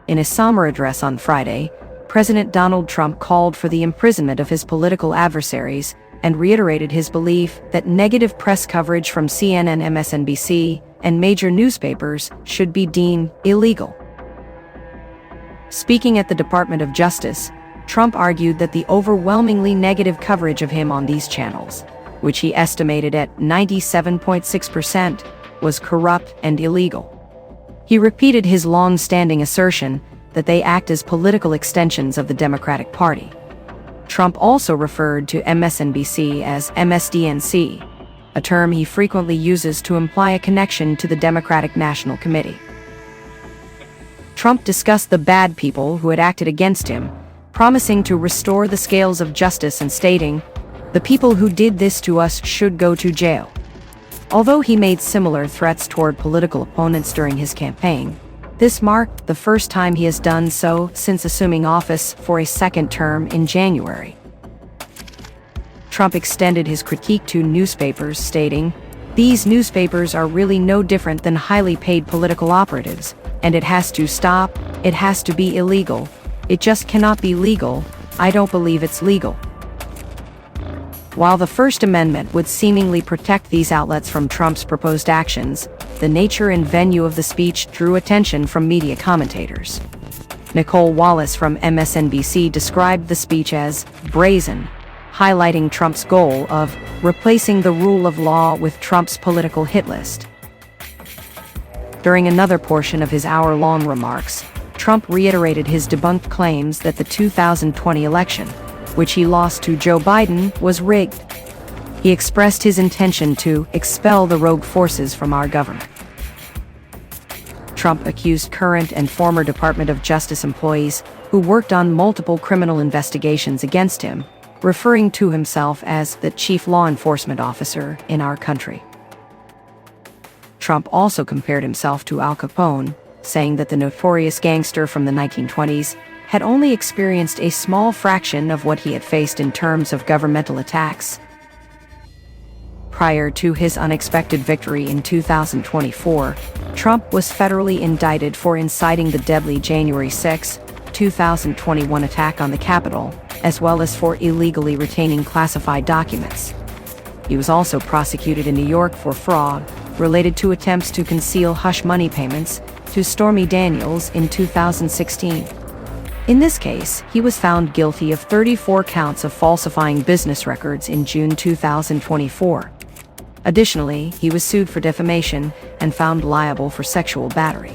In a summer address on Friday, President Donald Trump called for the imprisonment of his political adversaries and reiterated his belief that negative press coverage from CNN, MSNBC, and major newspapers should be deemed illegal. Speaking at the Department of Justice, Trump argued that the overwhelmingly negative coverage of him on these channels, which he estimated at 97.6%, was corrupt and illegal. He repeated his long-standing assertion that they act as political extensions of the Democratic Party. Trump also referred to MSNBC as MSDNC, a term he frequently uses to imply a connection to the Democratic National Committee. Trump discussed the bad people who had acted against him, promising to restore the scales of justice and stating, "The people who did this to us should go to jail." Although he made similar threats toward political opponents during his campaign, this marked the first time he has done so since assuming office for a second term in January. Trump extended his critique to newspapers, stating, "These newspapers are really no different than highly paid political operatives, and it has to stop, it has to be illegal. It just cannot be legal. I don't believe it's legal." While the First Amendment would seemingly protect these outlets from Trump's proposed actions, the nature and venue of the speech drew attention from media commentators. Nicole Wallace from MSNBC described the speech as brazen, highlighting Trump's goal of replacing the rule of law with Trump's political hit list. During another portion of his hour-long remarks, Trump reiterated his debunked claims that the 2020 election, which he lost to Joe Biden, was rigged. He expressed his intention to expel the rogue forces from our government. Trump accused current and former Department of Justice employees who worked on multiple criminal investigations against him, referring to himself as the chief law enforcement officer in our country. Trump also compared himself to Al Capone, saying that the notorious gangster from the 1920s had only experienced a small fraction of what he had faced in terms of governmental attacks. Prior to his unexpected victory in 2024, Trump was federally indicted for inciting the deadly January 6, 2021 attack on the Capitol, as well as for illegally retaining classified documents. He was also prosecuted in New York for fraud related to attempts to conceal hush money payments to Stormy Daniels in 2016. In this case, he was found guilty of 34 counts of falsifying business records in June 2024. Additionally, he was sued for defamation and found liable for sexual battery.